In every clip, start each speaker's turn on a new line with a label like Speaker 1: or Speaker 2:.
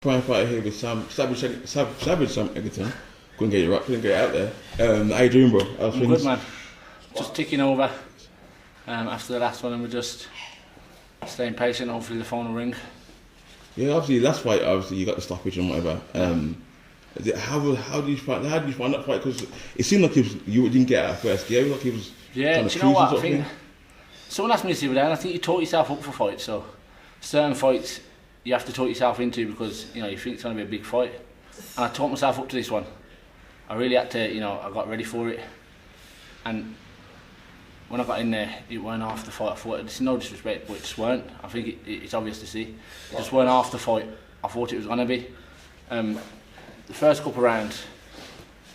Speaker 1: Prime fighter here with Savage Sam Egginton. Couldn't get it right, couldn't get it out there. How you doing, bro?
Speaker 2: I'm good, man. Just ticking over after the last one, and we're just staying patient. Hopefully the phone will ring.
Speaker 1: Yeah, obviously last fight, obviously you got the stoppage and whatever. How did you find that fight? Because it seemed like you didn't get out first. Yeah, like he was.
Speaker 2: Yeah, do you know what? I think someone asked me this the other day, and I think you taught yourself up for fights. So certain fights you have to talk yourself into because you think it's going to be a big fight. And I taught myself up to this one. I really had to, I got ready for it. And when I got in there, it weren't half the fight I thought. It's no disrespect, but it just weren't. I think it's obvious to see. It just weren't half the fight I thought it was going to be. The first couple of rounds,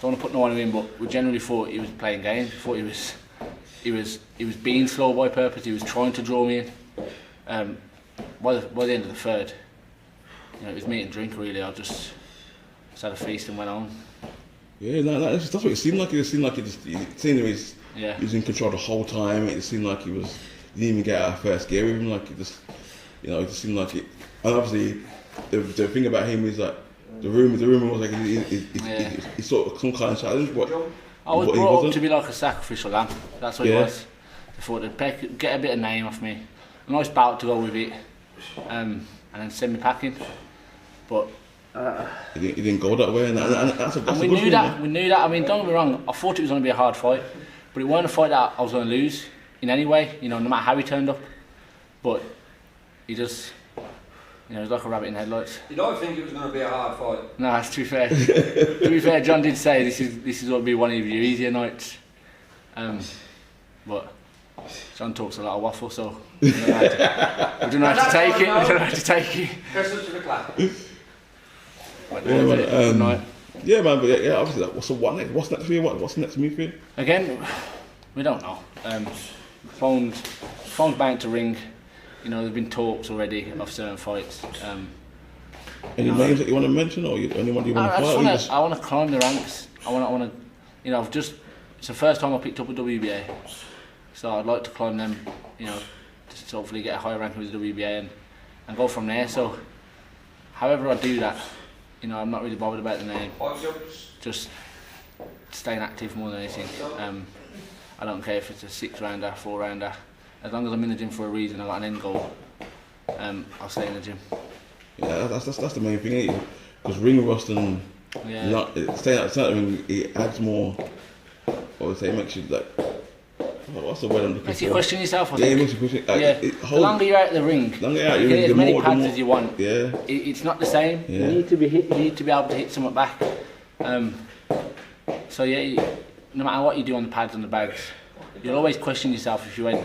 Speaker 2: don't want to put no one in, but we generally thought he was playing games. We thought he was being slow by purpose. He was trying to draw me in. By the end of the third, it was meat and drink really. I just had a feast and went on.
Speaker 1: Yeah, that's what it seemed like. It seemed like he was in control the whole time. It seemed like he didn't even get out of first gear with him. Like it just seemed like it. And obviously, the thing about him is like the rumor was like he sort of some kind of challenge.
Speaker 2: I was brought up to be like a sacrificial lamb. That's what it was. I thought they'd get a bit of name off me. A nice bout to go with it, and then send me packing. But
Speaker 1: it didn't go that way, and that's
Speaker 2: we knew that. We knew that. I mean, don't get me wrong. I thought it was going to be a hard fight, but it wasn't a fight that I was going to lose in any way. No matter how he turned up. But he just, he was like a rabbit in headlights.
Speaker 3: You don't think it was going to be a hard fight?
Speaker 2: No, that's too fair. To be fair, John did say this is going to be one of your easier nights. But John talks a lot of waffle, so we don't know how to take it. We don't know how to take it.
Speaker 3: Listen to the clap.
Speaker 1: Yeah, man. But yeah, obviously, what next? What's next for you? What's the next move for you?
Speaker 2: Again, we don't know. Phone's bound to ring. There've been talks already of certain fights.
Speaker 1: Any names that you want to mention, or anyone you want to fight?
Speaker 2: I want to climb the ranks. I want to. It's the first time I picked up a WBA. So I'd like to climb them, just hopefully get a higher ranking with the WBA and go from there. So however I do that, I'm not really bothered about the name. Just staying active more than anything. I don't care if it's a 6-rounder, 4-rounder. As long as I'm in the gym for a reason, I've got an end goal, I'll stay in the gym.
Speaker 1: Yeah, that's the main thing, because ring rust and staying outside the ring, it adds more. I would say it makes you like. What's the word I'm looking for?
Speaker 2: Makes you question yourself, I think.
Speaker 1: Yeah, it makes you question.
Speaker 2: The longer you're out of the ring, you can hit as many pads as you want.
Speaker 1: Yeah.
Speaker 2: It's not the same.
Speaker 1: Yeah.
Speaker 2: You need to be hit. You need to be able to hit someone back. So yeah, no matter what you do on the pads and the bags, you'll always question yourself if you went,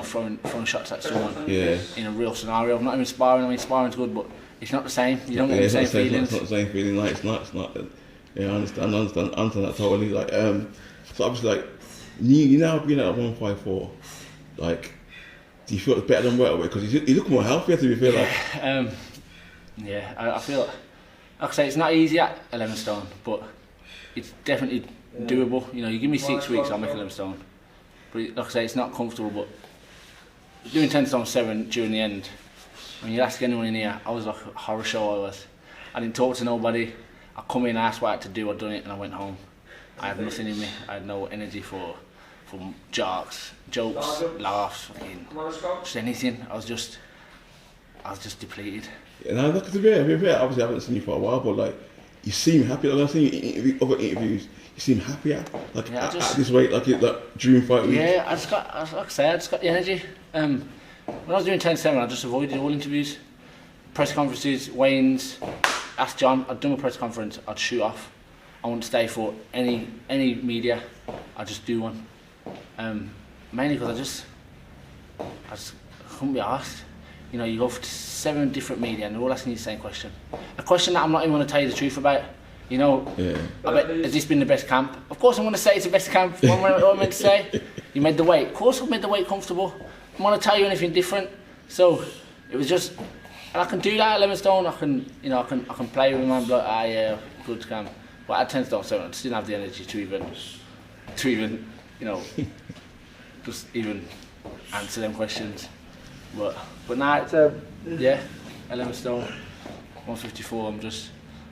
Speaker 2: throwing shots at someone.
Speaker 1: Yeah.
Speaker 2: In a real scenario. I'm not even sparring. I mean, sparring's good, but it's not the same. You don't get the same feelings.
Speaker 1: It's not the same feeling. Like it's not. Yeah, I understand that totally. Like so obviously like. You now being at 154, like, do you feel it's better than welterweight? Because you look more healthier, to be fair.
Speaker 2: I feel like I say it's not easy at 11 stone, but it's definitely doable. You give me 6 weeks, I'll make 11 stone. But like I say, it's not comfortable. But doing 10 stone 7 during the end, when you ask anyone in here, I was like a horror show. I didn't talk to nobody. I come in, I asked what I had to do, I'd done it, and I went home. I had nothing in me. I had no energy for jokes, laughs, just anything. I was just depleted.
Speaker 1: Yeah, now look, to be fair, obviously I haven't seen you for a while, but like you seem happy. Like I've seen you in other interviews, you seem happier. Like at this weight, like during fight weeks.
Speaker 2: Yeah, I just got the energy. When I was doing 10-7, I just avoided all interviews, press conferences, weigh-ins. Ask John. I'd done a press conference, I'd shoot off. I wouldn't stay for any media. I'd just do one. Mainly because I just couldn't be asked. You go for 7 different media and they're all asking you the same question. A question that I'm not even going to tell you the truth about.
Speaker 1: Yeah.
Speaker 2: I bet, has this been the best camp? Of course I'm going to say it's the best camp. What am I meant to say? You made the weight. Of course I've made the weight comfortable. I'm going to tell you anything different. So it was just, and I can do that at 11 stone. I can play with my blood. Yeah, good camp. But at 10 stone 7, I just didn't have the energy to even just even answer them questions. But now it's 11 stone. 154.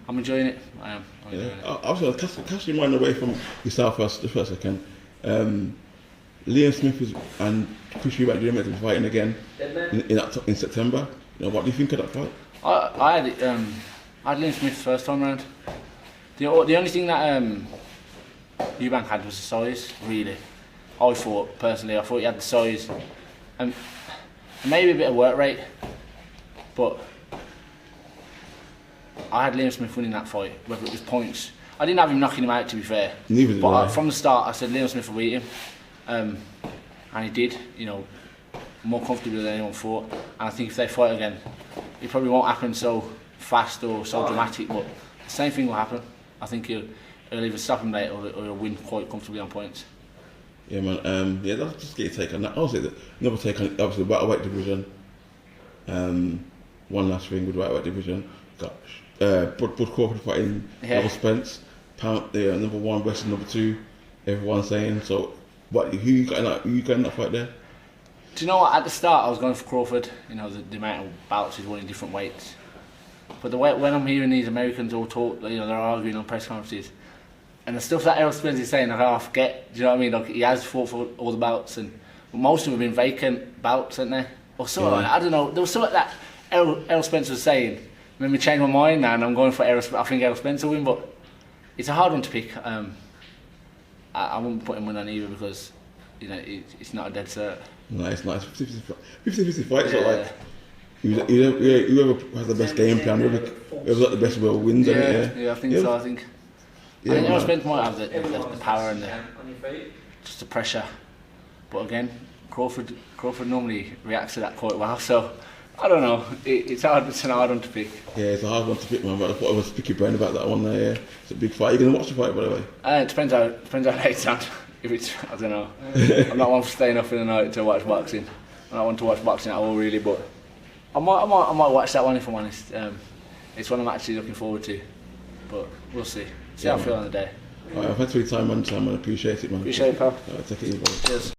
Speaker 2: I'm enjoying it. I am. I'm enjoying it.
Speaker 1: I was cast your mind away from yourself the first second. Liam Smith and Chris Eubank meant to be fighting again in September. You know, what do you think of that fight?
Speaker 2: I had Liam Smith first time round. The only thing that Eubank had was the size. Really, I thought he had the size and maybe a bit of work rate, but I had Liam Smith winning that fight, whether it was points. I didn't have him knocking him out, to be fair.
Speaker 1: Neither did I.
Speaker 2: From the start, I said Liam Smith will beat him, and he did. You know, more comfortably than anyone thought. And I think if they fight again, it probably won't happen so fast or so dramatic, but the same thing will happen. I think he'll either stop him late or he'll win quite comfortably on points.
Speaker 1: Yeah, man. That's just get your take on that. I'll say that another take on obviously the welterweight division. One last thing with the welterweight division. Got Bud Crawford fighting Errol Spence. Pound number one versus number two. Everyone's saying so. Who you got in that fight there?
Speaker 2: Do you know what? At the start, I was going for Crawford. You know, the amount of bouts he's won in different weights. But when I'm hearing these Americans all talk, you know, they're arguing on press conferences, and the stuff that Errol Spence is saying, I forget. Do you know what I mean? Like, he has fought for all the bouts, and most of them have been vacant bouts, haven't they? Or something like that. I don't know. There was something that Errol Spence was saying. Made me change my mind now, and I'm going for Errol. I think Errol Spence will win, but it's a hard one to pick. I wouldn't put him in on either because, you know, it's not a dead cert.
Speaker 1: No, it's not. 50-50 fight. So like, whoever has the best game plan, whoever's got the best will wins.
Speaker 2: Yeah, I think so. I think Errol Spence might have the power and just the pressure, but again, Crawford normally reacts to that quite well. So I don't know. It's hard. It's an hard one to pick. Yeah,
Speaker 1: it's a hard one to pick, man. But I thought I was pick your brain about that one there. Yeah, it's a big fight. Are you gonna watch the fight, by the way?
Speaker 2: It depends how late it's on. If it's, I don't know. I'm not one for staying up in the night to watch boxing. I'm not one to watch boxing at all, really. But I might watch that one if I'm honest. It's one I'm actually looking forward to. But we'll see. See how I feel on the day.
Speaker 1: Alright, thanks for your time, man. I appreciate it, man.
Speaker 2: Appreciate it, pal.
Speaker 1: Take it easy, brother.
Speaker 2: Cheers.